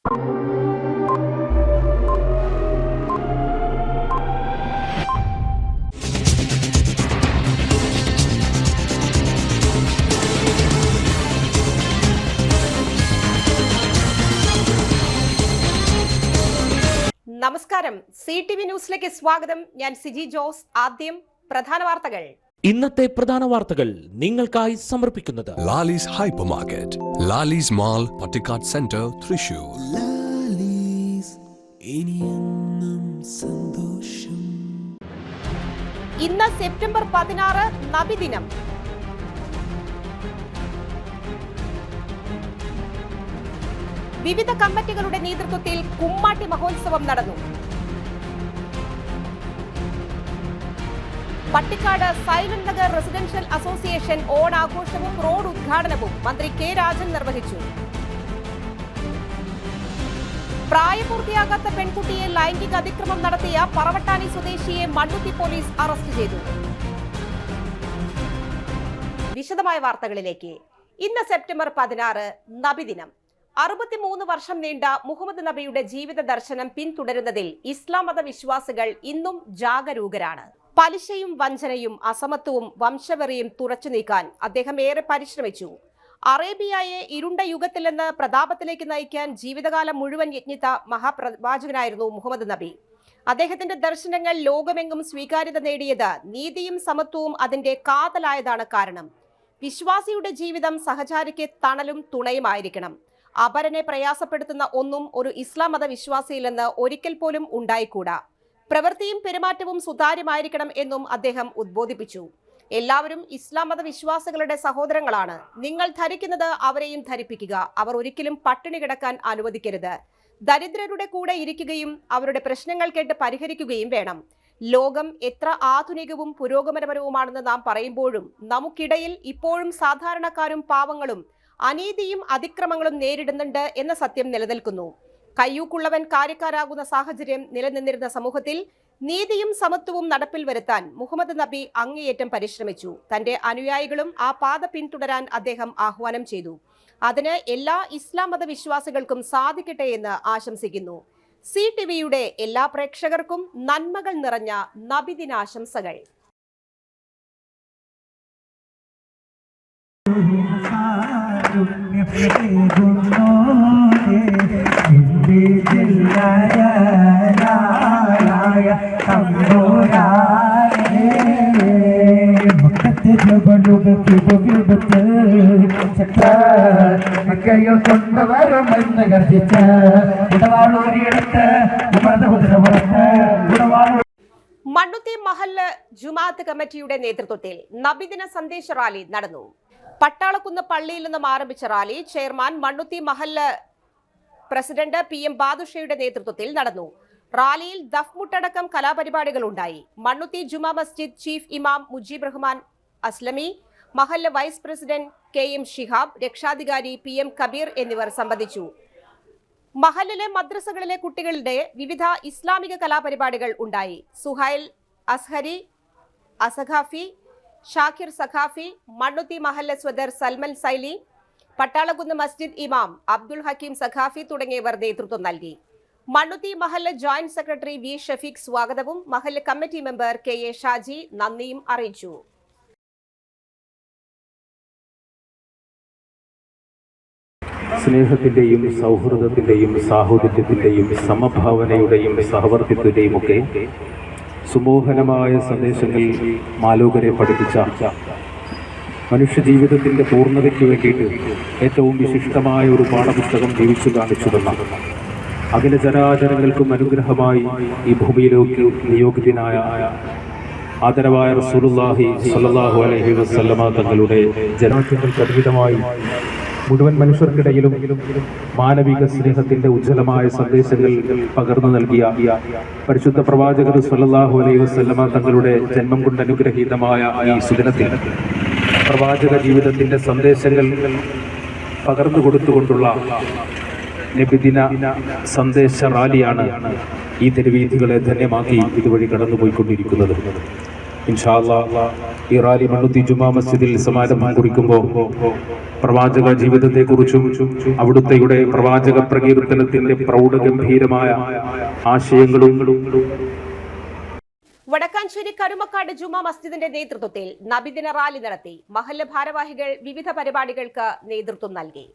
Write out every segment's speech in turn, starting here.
നമസ്കാരം, CTV ന്യൂസിലേക്ക് സ്വാഗതം. ഞാൻ സിജി ജോസ്. ആദ്യം പ്രധാന വാർത്തകൾ. ഇന്നത്തെ പ്രധാന വാർത്തകൾ നിങ്ങൾക്കായി സമർപ്പിക്കുന്നത് Lalees hyper market, Lalees mall, Pattikkad centre, Thrissur. ഇന്ന് സെപ്റ്റംബർ 16 നബിദിനം. വിവിധ കമ്മിറ്റികളുടെ നേതൃത്വത്തിൽ കുമ്മാട്ടി മഹോത്സവം നടന്നു. Pattikkad silent Nagar residential association ഓണാഘോഷവും റോഡ് ഉദ്ഘാടനവും മന്ത്രി കെ രാജൻ നിർവഹിച്ചു. പ്രായപൂർത്തിയാകാത്ത പെൺകുട്ടിയെ ലൈംഗിക അതിക്രമം നടത്തിയ പറവട്ടാനി സ്വദേശിയെ മണ്ണുത്തി പോലീസ് അറസ്റ്റ് ചെയ്തു. വിശദമായ വാർത്തകളിലേക്ക്. ഇന്ന് സെപ്റ്റംബർ 16 നബിദിനം. 63 വർഷം നീണ്ട മുഹമ്മദ് നബിയുടെ ജീവിത ദർശനം പിന്തുടരുന്നതിൽ ഇസ്ലാം മത വിശ്വാസികൾ ഇന്നും ജാഗരൂകരാണ്. പലിശയും വഞ്ചനയും അസമത്വവും വംശവെറിയും തുറച്ചു നീക്കാൻ അദ്ദേഹം ഏറെ പരിശ്രമിച്ചു. അറേബ്യയെ ഇരുണ്ട യുഗത്തിൽ നിന്ന് പ്രതാപത്തിലേക്ക് നയിക്കാൻ ജീവിതകാലം മുഴുവൻ യജ്ഞിച്ച മഹാപ്രവാചകനായിരുന്നു മുഹമ്മദ് നബി. അദ്ദേഹത്തിന്റെ ദർശനങ്ങൾ ലോകമെങ്ങും സ്വീകാര്യത നേടിയത് നീതിയും സമത്വവും അതിന്റെ കാതലായതാണ് കാരണം. വിശ്വാസിയുടെ ജീവിതം സഹചാരിക്ക് തണലും തുണയുമായിരിക്കണം. അപരനെ പ്രയാസപ്പെടുത്തുന്ന ഒന്നും ഒരു ഇസ്ലാം മത വിശ്വാസിയിലെന്ന് ഒരിക്കൽ പോലും ഉണ്ടായിക്കൂടാ. പ്രവൃത്തിയും പെരുമാറ്റവും സുതാര്യമായിരിക്കണം എന്നും അദ്ദേഹം ഉദ്ബോധിപ്പിച്ചു. എല്ലാവരും ഇസ്ലാം മത വിശ്വാസികളുടെ സഹോദരങ്ങളാണ്. നിങ്ങൾ ധരിക്കുന്നത് അവരെയും ധരിപ്പിക്കുക. അവർ ഒരിക്കലും പട്ടിണി കിടക്കാൻ അനുവദിക്കരുത്. ദരിദ്രരുടെ കൂടെ ഇരിക്കുകയും അവരുടെ പ്രശ്നങ്ങൾ കേട്ട് പരിഹരിക്കുകയും വേണം. ലോകം എത്ര ആധുനികവും പുരോഗമനപരവുമാണെന്ന് നാം പറയുമ്പോഴും നമുക്കിടയിൽ ഇപ്പോഴും സാധാരണക്കാരും പാവങ്ങളും അനീതിയും അതിക്രമങ്ങളും നേരിടുന്നുണ്ട് എന്ന സത്യം നിലനിൽക്കുന്നു. കയ്യൂക്കുള്ളവൻ കാര്യക്കാരാകുന്ന സാഹചര്യം നിലനിന്നിരുന്ന സമൂഹത്തിൽ നീതിയും സമത്വവും നടപ്പിൽ വരുത്താൻ മുഹമ്മദ് നബി അങ്ങേയറ്റം പരിശ്രമിച്ചു. തന്റെ അനുയായികളും ആ പാത പിന്തുടരാൻ അദ്ദേഹം ആഹ്വാനം ചെയ്തു. അതിന് എല്ലാ ഇസ്ലാം മത വിശ്വാസികൾക്കും സാധിക്കട്ടെ എന്ന് ആശംസിക്കുന്നു. CTVയുടെ എല്ലാ പ്രേക്ഷകർക്കും നന്മകൾ നിറഞ്ഞ നബിദിനാശംസകൾ. മണ്ണുത്തി മഹല്ല് ജുമാഅത്ത് കമ്മിറ്റിയുടെ നേതൃത്വത്തിൽ നബിദിന സന്ദേശ റാലി നടന്നു. പട്ടാളക്കുന്ന് പള്ളിയിൽ നിന്നും ആരംഭിച്ച റാലി ചെയർമാൻ മണ്ണുത്തി മഹല്ല് പ്രസിഡന്റ് PM ബാദുഷയുടെ നേതൃത്വത്തിൽ നടന്നു. റാലിയിൽ ദഫ്മുട്ടടക്കം കലാപരിപാടികൾ ഉണ്ടായി. മണ്ണുത്തി ജുമാ മസ്ജിദ് ചീഫ് ഇമാം മുജീബ് റഹ്മാൻ അസ്ലമി, മഹല്ല് വൈസ് പ്രസിഡന്റ് KM ഷിഹാബ്, രക്ഷാധികാരി PM കബീർ എന്നിവർ സംബന്ധിച്ചു. മഹല്ലിലെ മദ്രസകളിലെ കുട്ടികളുടെ വിവിധ ഇസ്ലാമിക കലാപരിപാടികൾ ഉണ്ടായി. സുഹൈൽ അസ്ഹരി അസഖാഫി, ഷാക്കിർ സഖാഫി, മണ്ണുത്തി മഹല്ല് സ്വദർ സൽമൻ സൈലി, പട്ടാളക്കുന്ന് മസ്ജിദ് ഇമാം അബ്ദുൽ ഹക്കീം സഖാഫി തുടങ്ങിയവർ നേതൃത്വം നൽകി. മണ്ണുത്തി മഹല്ല് ജോയിന്റ് സെക്രട്ടറി V ഷഫീഖ് സ്വാഗതവും മഹല്ല് കമ്മിറ്റി മെമ്പർ KA ഷാജി നന്ദിയും അറിയിച്ചു. സ്നേഹത്തിന്റെയും സൗഹൃദത്തിന്റെയും സാഹോദര്യത്തിന്റെയും സമഭാവനയുടെയും സഹവർത്തിത്വത്തിന്റെയും ഒക്കെ സുമോഹനമായ സന്ദേശങ്ങൾ മാലോകരെ പഠിപ്പിച്ച മനുഷ്യജീവിതത്തിന്റെ പൂർണ്ണതയ്ക്ക് വേണ്ടിയിട്ട് ഏറ്റവും വിശിഷ്ടമായ ഒരു പാഠപുസ്തകം ജീവിച്ചു കാണിച്ചു തന്ന അഖില ചരാചരങ്ങൾക്കും അനുഗ്രഹമായി ഈ ഭൂമിയിലേക്ക് നിയോഗിതനായ ആദരവായ റസൂലുള്ളാഹി സ്വല്ലല്ലാഹു അലൈഹി വസല്ലമ തങ്ങളുടെ ജനാംഗങ്ങൾക്ക് അർപ്പിതമായി മുഴുവൻ മനുഷ്യർക്കിടയിലും മാനവിക സ്നേഹത്തിന്റെ ഉജ്ജ്വലമായ സന്ദേശങ്ങൾ പകർന്നു നൽകിയ പരിശുദ്ധ പ്രവാചകർ സ്വല്ലല്ലാഹു അലൈഹി വസല്ലമ തങ്ങളുടെ ജന്മം കൊണ്ട് അനുഗ്രഹീതമായ ഈ സുദിനത്തിൽ പ്രവാചക ജീവിതത്തിന്റെ സന്ദേശങ്ങൾ പകർന്നു കൊടുത്തുകൊണ്ടുള്ള നബിദിന സന്ദേശ റാലിയാണ് ഈ തെരുവീഥികളെ ധന്യമാക്കി ഇതുവഴി കടന്നുപോയിക്കൊണ്ടിരിക്കുന്നത്. ഇൻഷാ അല്ലാഹ് ഈ റാലി മണ്ണുത്തി ജുമാ മസ്ജിദിൽ സമാരംഭം കുറിക്കുമ്പോൾ പ്രവാചക ജീവിതത്തെക്കുറിച്ചും അവിടുത്തെയുടെ പ്രവാചക പ്രകീർത്തനത്തിന്റെ പ്രൗഢഗംഭീരമായ ആശയങ്ങളും വടക്കാഞ്ചേരി കരുമക്കാട് ജുമാ മസ്ജിദിന്റെ നേതൃത്വത്തിൽ നബിദിന റാലി നടത്തി. മഹല്ല് ഭാരവാഹികൾ വിവിധ പരിപാടികൾക്ക് നേതൃത്വം നൽകി.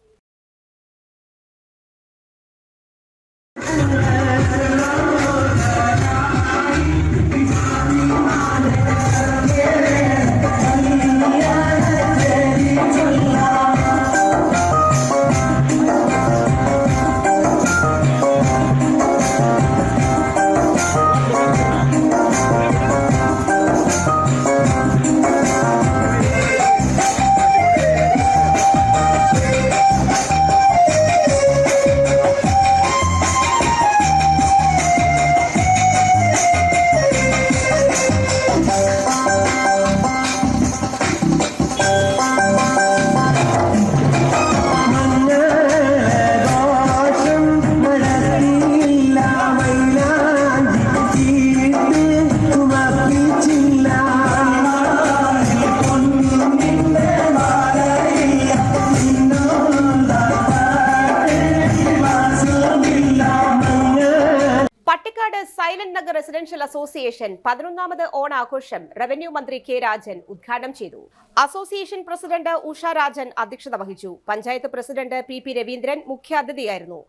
സൈലന്റ് നഗർ റെസിഡൻഷ്യൽ അസോസിയേഷൻ 11ാമത് ഓണാഘോഷം റവന്യൂ മന്ത്രി കെ രാജൻ ഉദ്ഘാടനം ചെയ്തു. അസോസിയേഷൻ പ്രസിഡന്റ് ഉഷ രാജൻ അധ്യക്ഷത വഹിച്ചു. പഞ്ചായത്ത് പ്രസിഡന്റ് പി രവീന്ദ്രൻ മുഖ്യാതിഥിയായിരുന്നു.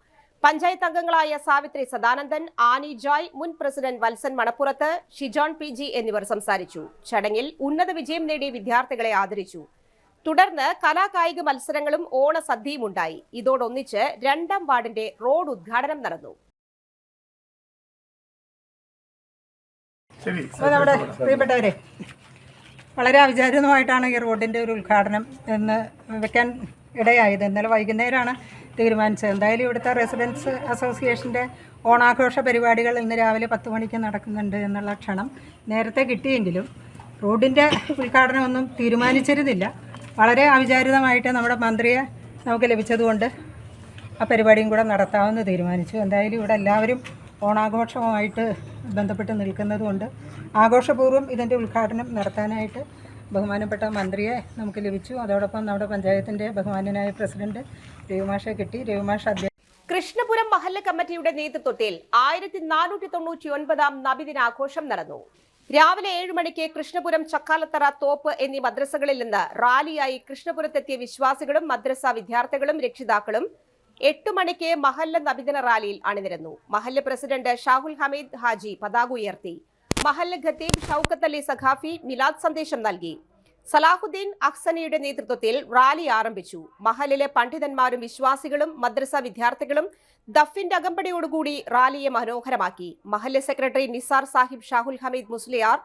പഞ്ചായത്ത് അംഗങ്ങളായ സാവിത്രി സദാനന്ദൻ, ആനി ജോയ്, മുൻ പ്രസിഡന്റ് വത്സൻ മണപ്പുറത്ത്, ഷിജോൺ PG എന്നിവർ സംസാരിച്ചു. ചടങ്ങിൽ ഉന്നത വിജയം നേടിയ വിദ്യാർത്ഥികളെ ആദരിച്ചു. തുടർന്ന് കലാകായിക മത്സരങ്ങളും ഓണസദ്യയും ഉണ്ടായി. ഇതോടൊന്നിച്ച് 2ാം വാർഡിന്റെ റോഡ് ഉദ്ഘാടനം നടന്നു. നമ്മുടെ പ്രിയപ്പെട്ടവരെ, വളരെ അവിചാരിതമായിട്ടാണ് ഈ റോഡിൻ്റെ ഒരു ഉദ്ഘാടനം എന്ന് വെക്കാൻ ഇടയായത്. ഇന്നലെ വൈകുന്നേരമാണ് തീരുമാനിച്ചത്. എന്തായാലും ഇവിടുത്തെ റെസിഡൻസ് അസോസിയേഷൻ്റെ ഓണാഘോഷ പരിപാടികൾ ഇന്ന് രാവിലെ 10 മണിക്ക് നടക്കുന്നുണ്ട് എന്നുള്ള ക്ഷണം നേരത്തെ കിട്ടിയെങ്കിലും റോഡിൻ്റെ ഉദ്ഘാടനമൊന്നും തീരുമാനിച്ചിരുന്നില്ല. വളരെ അവിചാരിതമായിട്ട് നമ്മുടെ മന്ത്രിയെ നമുക്ക് ലഭിച്ചതുകൊണ്ട് ആ പരിപാടിയും കൂടെ നടത്താമെന്ന് തീരുമാനിച്ചു. എന്തായാലും ഇവിടെ എല്ലാവരും ഓണാഘോഷവുമായിട്ട് ബന്ധപ്പെട്ട് നിൽക്കുന്നതുകൊണ്ട് ആഘോഷപൂർവ്വം ഇതിൻ്റെ ഉദ്ഘാടനം നടത്താനായിട്ട് ബഹുമാനപ്പെട്ട മന്ത്രിയെ നമുക്ക് ലഭിച്ചു. അതോടൊപ്പം നമ്മുടെ പഞ്ചായത്തിൻ്റെ ബഹുമാന്യനായ പ്രസിഡന്റ് രവിമാഷെ കിട്ടി. രവിമാഷ കൃഷ്ണപുരം മഹല്ല് കമ്മിറ്റിയുടെ നേതൃത്വത്തിൽ 1499ാം നബിദിനാഘോഷം നടന്നു. രാവിലെ 7 മണിക്ക് കൃഷ്ണപുരം, ചക്കാലത്തറ, തോപ്പ് എന്നീ മദ്രസകളിൽ നിന്ന് റാലിയായി കൃഷ്ണപുരത്തെത്തിയ വിശ്വാസികളും മദ്രസ വിദ്യാർത്ഥികളും രക്ഷിതാക്കളും 8 മണിക്ക് മഹല്ല് നബിദിന റാലിയിൽ അണിനിരന്നു. മഹല്ല് പ്രസിഡന്റ് ഷാഹുൽ ഹമീദ് ഹാജി പതാക ഉയർത്തി. മഹല്ല് ഖത്തീബ് ഷൌക്കത്ത് അലി സഖാഫി മിലാദ് സന്ദേശം നൽകി. സലാഹുദ്ദീൻ അഹ്സനിയുടെ നേതൃത്വത്തിൽ റാലി ആരംഭിച്ചു. മഹല്ലിലെ പണ്ഡിതന്മാരും വിശ്വാസികളും മദ്രസ വിദ്യാർത്ഥികളും ദഫിന്റെ അകമ്പടിയോടുകൂടി റാലിയെ മനോഹരമാക്കി. മഹല്ല് സെക്രട്ടറി നിസാർ സാഹിബ്, ഷാഹുൽ ഹമീദ് മുസ്ലിയാർ,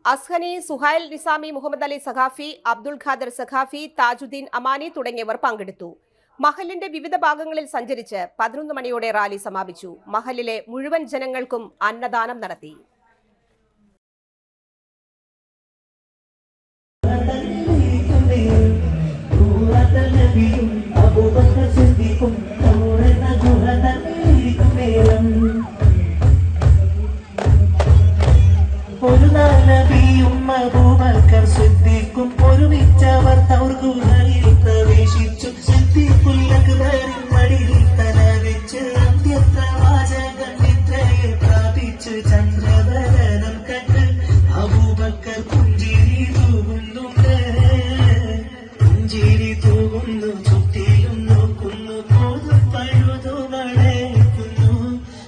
അസ്ഹനി, സുഹൈൽ നിസാമി, മുഹമ്മദ് അലി സഖാഫി, അബ്ദുൽ ഖാദർ സഖാഫി, താജുദ്ദീൻ അമാനി തുടങ്ങിയവർ പങ്കെടുത്തു. മഹല്ലിന്റെ വിവിധ ഭാഗങ്ങളിൽ സഞ്ചരിച്ച് 11 മണിയോടെ റാലി സമാപിച്ചു. മഹല്ലിലെ മുഴുവൻ ജനങ്ങൾക്കും അന്നദാനം നടത്തി. ഒരു നബിയും അബൂബക്കർ സിദ്ദീഖും ഒരുമിച്ചവർ തൗർഗുഹയിൽ പ്രവേശിച്ചു. സിദ്ദീഖുൽ അക്ബറിൻ മടിയിൽ തല വെച്ച് അന്ത്യപ്രവാചകൻ നിദ്രയിൽ പ്രാപിച്ച് ചന്ദ്രദർശനം കണ്ട് അബൂബക്കർ പുഞ്ചിരി തൂകുന്നുണ്ട്. പുഞ്ചിരി തൂകുന്നു, ചുറ്റിലും നോക്കുന്നു, പോതും പഴുതു വളയ്ക്കുന്നു.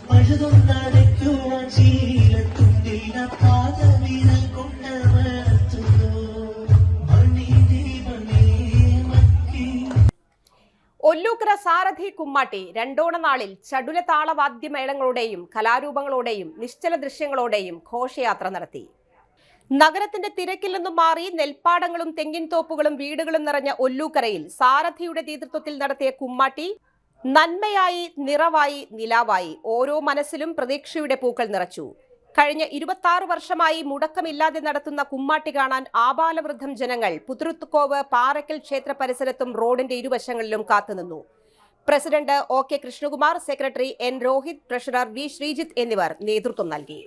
പഴുതും നനയ്ക്കുവാൻ ശീലത്തുണ്ടില്ല, പാദവിരൽ കൊണ്ടമർത്തുന്നു. ഒല്ലൂക്കര സാരഥി കുമ്മാട്ടി രണ്ടോണ നാളിൽ ചടുല താളവാദ്യമേളങ്ങളോടെയും കലാരൂപങ്ങളോടെയും നിശ്ചല ദൃശ്യങ്ങളോടെയും ഘോഷയാത്ര നടത്തി. നഗരത്തിന്റെ തിരക്കിൽ നിന്നും മാറി നെൽപ്പാടങ്ങളും തെങ്ങിൻ തോപ്പുകളും വീടുകളും നിറഞ്ഞ ഒല്ലൂക്കരയിൽ സാരഥിയുടെ നേതൃത്വത്തിൽ നടത്തിയ കുമ്മാട്ടി നന്മയായി, നിറവായി, നിലാവായി ഓരോ മനസ്സിലും പ്രതീക്ഷയുടെ പൂക്കൾ നിറച്ചു. കഴിഞ്ഞ 26 വർഷമായി മുടക്കമില്ലാതെ നടത്തുന്ന കുമ്മാട്ടി കാണാൻ ആബാലവൃദ്ധം ജനങ്ങൾ പുതുരുത്തുകോവ്, പാറയ്ക്കൽ ക്ഷേത്ര പരിസരത്തും റോഡിന്റെ ഇരുവശങ്ങളിലും കാത്തുനിന്നു. President OK Krishnakumar, secretary N Rohith, treasurer V Sreejith എന്നിവർ നേതൃത്വം നൽകി.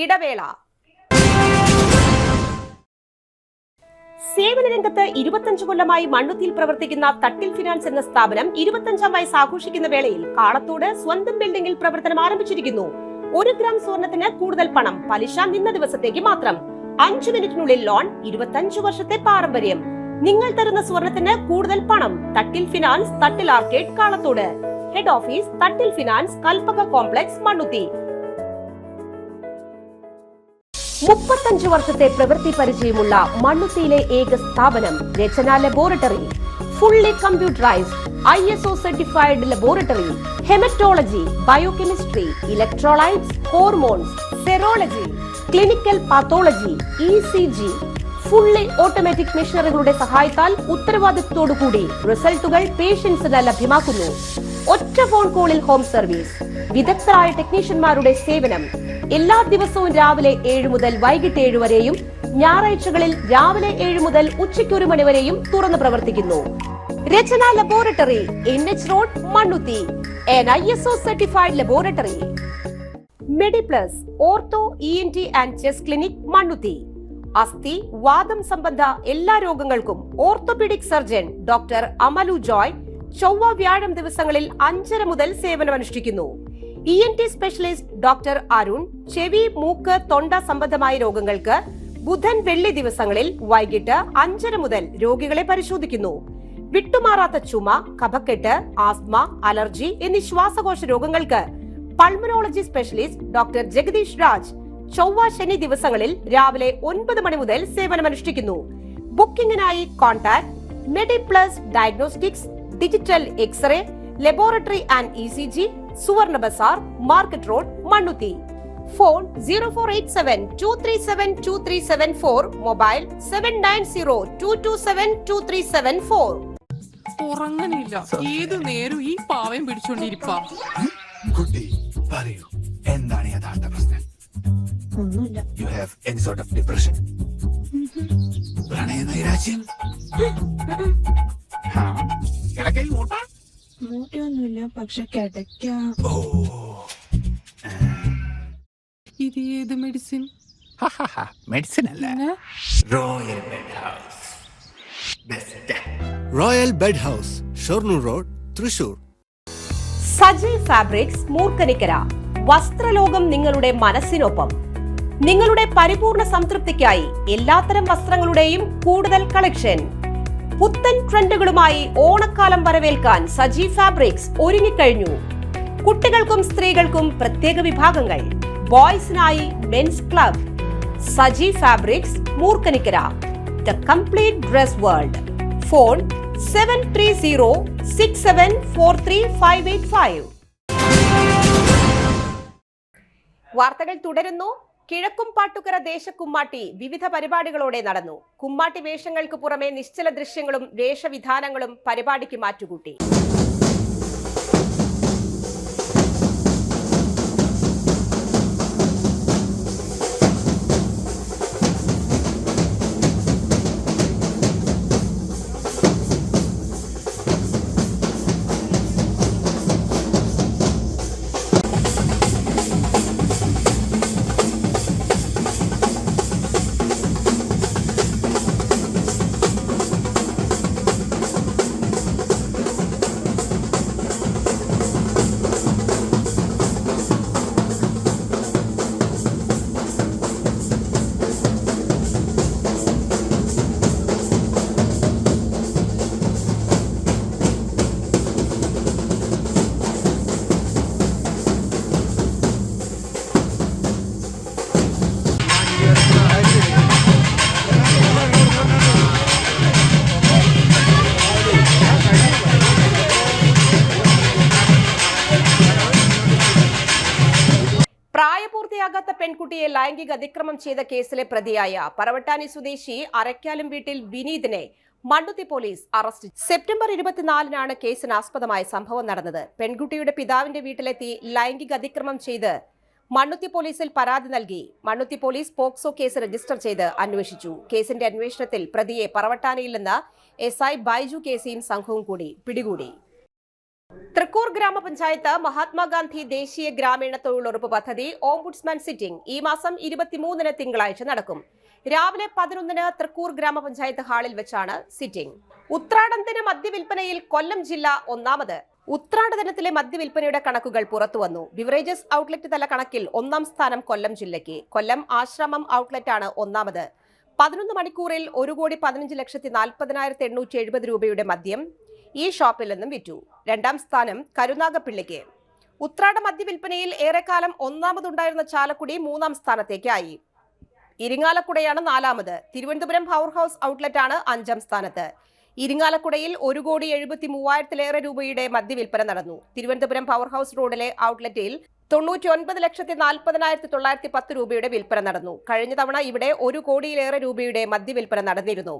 ഇടവേള. സേവന രംഗത്ത് 25 കൊല്ലമായി മണ്ണുത്തിയിൽ പ്രവർത്തിക്കുന്ന തട്ടിൽ ഫിനാൻസ് എന്ന സ്ഥാപനം 25ാം വയസ്സ് ആഘോഷിക്കുന്ന വേളയിൽ കാളത്തോട് സ്വന്തം ബിൽഡിംഗിൽ പ്രവർത്തനം ആരംഭിച്ചിരിക്കുന്നു. 1 ഗ്രാം സ്വർണത്തിന് കൂടുതൽ പണം, പലിശ നിന്ന ദിവസത്തേക്ക് മാത്രം, 5 മിനിറ്റിനുള്ളിൽ ലോൺ, 25 വർഷത്തെ പാരമ്പര്യം. നിങ്ങൾ തരുന്ന സ്വർണത്തിന് കൂടുതൽ പണം. Thattil finance, Thattil arcade, Kalathode. Head office Thattil finance, Kalpaka complex, Mannuthy. 35 വർഷത്തെ പ്രവൃത്തി പരിചയമുള്ള മണ്ണുത്തിയിലെ ഏക സ്ഥാപനം Rachana laboratory. Fully computerised, ISO certified laboratory. Haematology, biochemistry, electrolytes, hormones, serology, clinical pathology, ECG. Fully automatic മെഷീനറികളുടെ സഹായത്താൽ ഉത്തരവാദിത്വത്തോടുകൂടി റിസൾട്ടുകൾ പേഷ്യൻസിന് ലഭ്യമാക്കുന്നു. ഒറ്റ ഫോൺ കോളിൽ ഹോം സർവീസ്. വിദഗ്ധരായ ടെക്നീഷ്യന്മാരുടെ സേവനം. എല്ലാ ദിവസവും രാവിലെ 7 മുതൽ വൈകിട്ട് 7 വരെയും ഞായറാഴ്ചകളിൽ രാവിലെ 7 മുതൽ ഉച്ചയ്ക്ക് 1 മണി വരെയും തുറന്നു പ്രവർത്തിക്കുന്നു. Rachana laboratory, NH road, Mannuthy. ISO certified laboratory. Mediplus, ortho, ENT and chest clinic, Mannuthy. അസ്ഥി, വാദം സംബന്ധ എല്ലാ രോഗങ്ങൾക്കും orthopaedic surgeon doctor Amalu Joy ചൊവ്വ വ്യാഴം ദിവസങ്ങളിൽ 5:30 മുതൽ സേവനമനുഷ്ഠിക്കുന്നു. ENT സ്പെഷ്യലിസ്റ്റ് ഡോക്ടർ അരുൺ ചെവി, മൂക്ക്, തൊണ്ട സംബന്ധമായ രോഗങ്ങൾക്ക് ബുധൻ, വെള്ളി ദിവസങ്ങളിൽ വൈകിട്ട് 5:30 മുതൽ രോഗികളെ പരിശോധിക്കുന്നു. വിട്ടുമാറാത്ത ചുമ, കഫക്കെട്ട്, ആസ്മ, അലർജി എന്നീ ശ്വാസകോശ രോഗങ്ങൾക്ക് pulmonology specialist doctor Jagadeesh Raj ചൊവ്വ, ശനി ദിവസങ്ങളിൽ രാവിലെ 9 മണി മുതൽ സേവനമനുഷ്ഠിക്കുന്നു. ബുക്കിംഗിനായി contact Mediplus diagnostics, digital X-ray, laboratory and ECG, Suvarna Bazar, market road, Mannuthy. Phone 0487-237-2374, mobile 790227-2374. ഉറങ്ങണില്ല, ഏതു നേരം ഈ പാവം പിടിച്ചോണ്ടിരിപ്പാ. കുട്ടി പറയൂ, എന്താണ് യഥാർത്ഥ പ്രശ്നം? ഒന്നുമില്ല. You have any sort of depression, പ്രണയ നൈരാശ്യം, ഇടയ്ക്കൽ മൂട്ട, മൂട്ടിയൊന്നുമില്ല, പക്ഷെ കിടക്കാം. ഇത് ഏത് മെഡിസിൻ? മെഡിസിൻ അല്ല, പിന്നെ royal bed house. Best royal bed house, Shoranur road, Thrissur. Saji fabrics Moorkanikkara. വസ്ത്രലോകം നിങ്ങളുടെ മനസ്സിനൊപ്പം. നിങ്ങളുടെ പരിപൂർണ സംതൃപ്തിക്കായി എല്ലാത്തരം വസ്ത്രങ്ങളുടെയും കൂടുതൽ കളക്ഷൻ. പുത്തൻ ട്രെൻഡുകളുമായി ഓണക്കാലം വരവേൽക്കാൻ സജി ഫാബ്രിക്സ് ഒരുങ്ങിക്കഴിഞ്ഞു. കുട്ടികൾക്കും സ്ത്രീകൾക്കും പ്രത്യേക വിഭാഗങ്ങൾ. ബോയ്സിനായി men's club. Saji fabrics Moorkanikkara. The complete dress world. Phone 7306743585. വാർത്തകൾ തുടരുന്നു. കിഴക്കുംപാട്ടുകര ദേശക്കുമ്മാട്ടി വിവിധ പരിപാടികളോടെ നടന്നു. കുമ്മാട്ടി വേഷങ്ങൾക്ക് പുറമെ നിശ്ചല ദൃശ്യങ്ങളും വേഷവിധാനങ്ങളും പരിപാടിക്ക് മാറ്റുകൂട്ടി. പ്രായപൂർത്തിയാകാത്ത പെൺകുട്ടിയെ ലൈംഗിക അതിക്രമം ചെയ്ത കേസിലെ പ്രതിയായ പറവട്ടാനി സ്വദേശി അരക്കാലും വീട്ടിൽ വിനീതിനെ മണ്ണുത്തി പോലീസ് അറസ്റ്റ് ചെയ്തു. സെപ്റ്റംബർ 24-നാണ് കേസിനാസ്പദമായ സംഭവം നടന്നത്. പെൺകുട്ടിയുടെ പിതാവിന്റെ വീട്ടിലെത്തി ലൈംഗിക അതിക്രമം ചെയ്ത് മണ്ണുത്തി പോലീസിൽ പരാതി നൽകി. Mannuthy police POCSO case register ചെയ്ത് അന്വേഷിച്ചു. കേസിന്റെ അന്വേഷണത്തിൽ പ്രതിയെ പറവട്ടാനിയിൽ നിന്ന് SI ബൈജു കേസിയും സംഘവും കൂടി പിടികൂടി. തൃക്കൂർ ഗ്രാമപഞ്ചായത്ത് മഹാത്മാഗാന്ധി ദേശീയ ഗ്രാമീണ തൊഴിലുറപ്പ് പദ്ധതി ഓംബുഡ്സ്മാൻ സിറ്റിംഗ് ഈ മാസം 23-ന് തിങ്കളാഴ്ച നടക്കും. രാവിലെ 11-ന് തൃക്കൂർ ഗ്രാമപഞ്ചായത്ത് ഹാളിൽ വെച്ചാണ് സിറ്റിംഗ്. ഉത്രാടം ദിന മദ്യവിൽപ്പനയിൽ കൊല്ലം ജില്ല ഒന്നാമത്. ഉത്രാട ദിനത്തിലെ മദ്യവിൽപ്പനയുടെ കണക്കുകൾ പുറത്തുവന്നു. ബിവറേജസ് ഔട്ട്ലെറ്റ് തല കണക്കിൽ 1-ാം സ്ഥാനം കൊല്ലം ജില്ലയ്ക്ക്. കൊല്ലം ആശ്രമം ഔട്ട്ലെറ്റാണ് ഒന്നാമത്. 11 മണിക്കൂറിൽ 1,15,40,870 രൂപയുടെ മദ്യം ഈ ഷോപ്പിൽ നിന്നും വിറ്റു. 2-ാം സ്ഥാനം കരുനാഗപ്പള്ളിക്ക്. ഉത്രാട മദ്യവിൽപ്പനയിൽ ഏറെക്കാലം ഒന്നാമതുണ്ടായിരുന്ന ചാലക്കുടി 3-ാം സ്ഥാനത്തേക്കായി. ഇരിങ്ങാലക്കുടയാണ് 4-ാമത്. തിരുവനന്തപുരം പവർ ഹൗസ് ഔട്ട്ലെറ്റാണ് 5-ാം സ്ഥാനത്ത്. ഇരിങ്ങാലക്കുടയിൽ 1,73,000 രൂപയുടെ മദ്യവിൽപ്പന നടന്നു. തിരുവനന്തപുരം പവർ ഹൗസ് റോഡിലെ ഔട്ട്ലെറ്റിൽ 99,40,910 രൂപയുടെ വിൽപ്പന നടന്നു. കഴിഞ്ഞ തവണ ഇവിടെ 1 കോടിയിലേറെ രൂപയുടെ മദ്യവിൽപ്പന നടന്നിരുന്നു.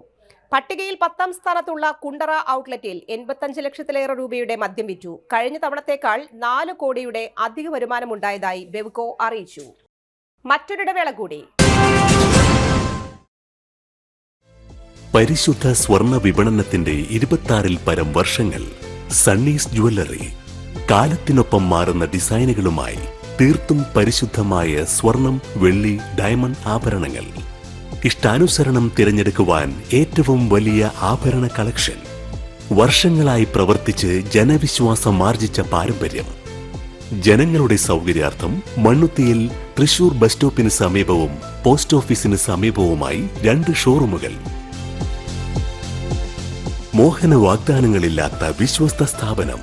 പട്ടികയിൽ 10-ാം സ്ഥാനത്തുള്ള കുണ്ടറ ഔട്ട്ലെറ്റിൽ 85 ലക്ഷത്തിലേറെ രൂപയുടെ മദ്യം വിറ്റു. കഴിഞ്ഞ തവണത്തേക്കാൾ 4 കോടിയുടെ അധിക വരുമാനമുണ്ടായതായി ബെവ്കോ അറിയിച്ചു. മറ്റൊരിടവേള കൂടി. പരിശുദ്ധ സ്വർണ്ണ വിപണനത്തിന്റെ 26-ൽ പരം വർഷങ്ങൾ. സണ്ണീസ് ജ്വല്ലറി കാലത്തിനൊപ്പം മാറുന്ന ഡിസൈനുകളുമായി തീർത്തും പരിശുദ്ധമായ സ്വർണം, വെള്ളി, ഡയമണ്ട് ആഭരണങ്ങൾ. ഇഷ്ടാനുസരണം തിരഞ്ഞെടുക്കുവാൻ ഏറ്റവും വലിയ ആഭരണ കളക്ഷൻ. വർഷങ്ങളായി പ്രവർത്തിച്ച് ജനവിശ്വാസം ആർജിച്ച പാരമ്പര്യം. ജനങ്ങളുടെ സൗകര്യാർത്ഥം മണ്ണുത്തിയിൽ തൃശൂർ ബസ് സ്റ്റോപ്പിന് സമീപവും പോസ്റ്റ് ഓഫീസിന് സമീപവുമായി 2 ഷോറൂമുകൾ. മോഹന വാഗ്ദാനങ്ങളില്ലാത്ത വിശ്വസ്ത സ്ഥാപനം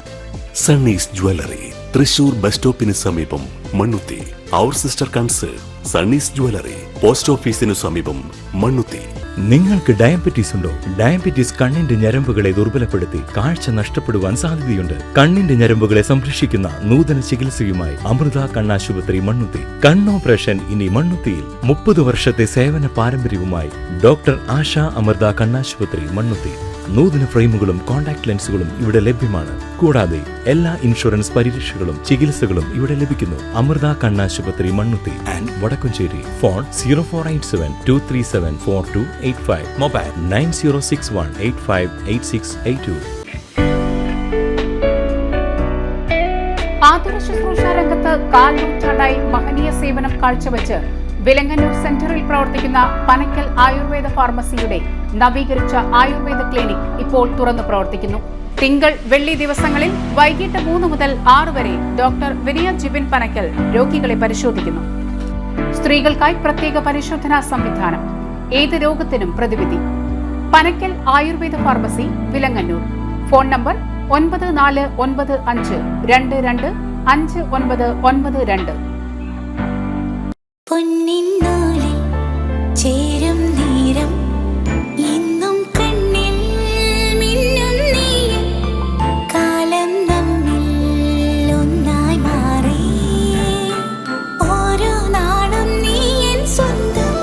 സണ്ണീസ് ജ്വല്ലറി, തൃശൂർ ബസ് സ്റ്റോപ്പിന് സമീപം മണ്ണുത്തി. അവർ സിസ്റ്റർ കൺസേൺ സണ്ണീസ് ജ്വല്ലറി, പോസ്റ്റ് ഓഫീസിനു സമീപം മണ്ണുത്തി. നിങ്ങൾക്ക് ഡയബറ്റീസ് ഉണ്ടോ? ഡയബറ്റീസ് കണ്ണിന്റെ ഞരമ്പുകളെ ദുർബലപ്പെടുത്തി കാഴ്ച നഷ്ടപ്പെടുവാൻ സാധ്യതയുണ്ട്. കണ്ണിന്റെ ഞരമ്പുകളെ സംരക്ഷിക്കുന്ന നൂതന ചികിത്സയുമായി അമൃത കണ്ണാശുപത്രി മണ്ണുത്തി. കണ്ണോപ്പറേഷൻ ഇനി മണ്ണുത്തിയിൽ. 30 വർഷത്തെ സേവന പാരമ്പര്യവുമായി ഡോക്ടർ ആശ അമൃത കണ്ണാശുപത്രി മണ്ണുത്തി. നൂതന ഫ്രെയിമുകളും കോൺടാക്ട് ലെൻസുകളും ഇവിടെ ലഭ്യമാണ്. കൂടാതെ എല്ലാ ഇൻഷുറൻസ് പരിരക്ഷകളും ചികിത്സകളും ഇവിടെ ലഭിക്കുന്നു. അമൃത കണ്ണാശുപത്രി Mannuthy and Vadakkumchery. Phone 0487237485. Mobile 9061858682. കാൽ നൂറ്റാണ്ടായി മഹനീയ സേവനം കാഴ്ചവെച്ച് വിലങ്ങന്നൂർ സെന്ററിൽ പ്രവർത്തിക്കുന്ന പനക്കൽ ആയുർവേദ ഫാർമസിയുടെ നവീകരിച്ച ആയുർവേദ ക്ലിനിക് ഇപ്പോൾ തുറന്നു പ്രവർത്തിക്കുന്നു. തിങ്കൾ വെള്ളി ദിവസങ്ങളിൽ വൈകിട്ട് 3 മുതൽ 6 വരെ ഡോക്ടർ വിനയ ജിബിൻ പനക്കൽ രോഗികളെ പരിശോധിക്കുന്നു. സ്ത്രീകൾക്കായി പ്രത്യേക പരിശോധനാ സംവിധാനം, ഏത് രോഗത്തിനും പ്രതിവിധി. Panakkal Ayurveda pharmacy, Vilangannur. Phone number 9495225992. പൊന്നിന്നൂലിൽ ചേരും നേരം ഇന്നും കണ്ണിൽ മിന്നും നീയും കാലം നമ്മിൽ ഒന്നായി മാറി ഓരോ നാളും നീ എൻ സ്വന്തം.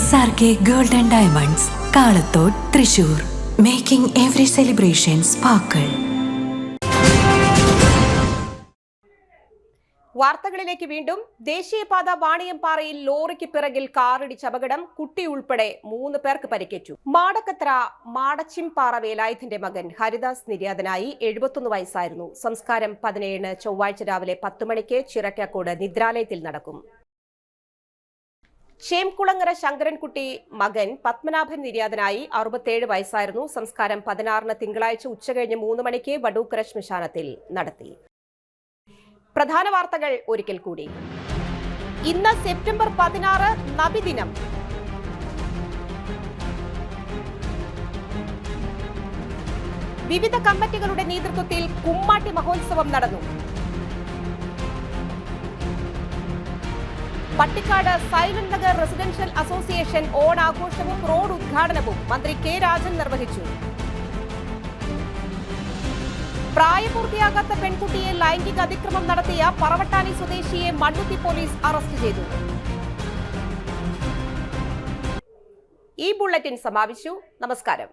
SRK Gold and Diamonds, Kalathode, Thrissur. Making every celebration sparkle. വാർത്തകളിലേക്ക് വീണ്ടും. ദേശീയപാത വാണിയംപാറയിൽ ലോറിക്ക് പിറകിൽ കാറിടിച്ച് അപകടം, കുട്ടി ഉൾപ്പെടെ 3 പേർക്ക് പരിക്കേറ്റു. മാടക്കത്ര മാടച്ചിംപാറ വേലായുധന്റെ മകൻ ഹരിദാസ് നിര്യാതനായി. 71 വയസ്സായിരുന്നു. സംസ്കാരം 17 ചൊവ്വാഴ്ച രാവിലെ 10 മണിക്ക് ചിറക്കാക്കോട് നിദ്രാലയത്തിൽ നടക്കും. ചേംകുളങ്ങര ശങ്കരൻകുട്ടി മകൻ പത്മനാഭൻ നിര്യാതനായി. 67 വയസ്സായിരുന്നു. സംസ്കാരം 16 തിങ്കളാഴ്ച ഉച്ചകഴിഞ്ഞ് 3 മണിക്ക് വടൂക്കര ശ്മശാനത്തിൽ നടത്തി. പ്രധാന വാർത്തകൾ ഒരിക്കൽ കൂടി. ഇന്ന് സെപ്റ്റംബർ 16 നബിദിനം. വിവിധ കമ്മിറ്റികളുടെ നേതൃത്വത്തിൽ കുമ്മാട്ടി മഹോത്സവം നടന്നു. Pattikkad silent Nagar residential association ഓണാഘോഷവും റോഡ് ഉദ്ഘാടനവും മന്ത്രി കെ രാജൻ നിർവഹിച്ചു. പ്രായപൂർത്തിയാകാത്ത പെൺകുട്ടിയെ ലൈംഗിക അതിക്രമം നടത്തിയ പറവട്ടാനി സ്വദേശിയെ മണ്ണുത്തി പോലീസ് അറസ്റ്റ് ചെയ്തു. ഈ ബുള്ളറ്റിൻ സമാപിച്ചു. നമസ്കാരം.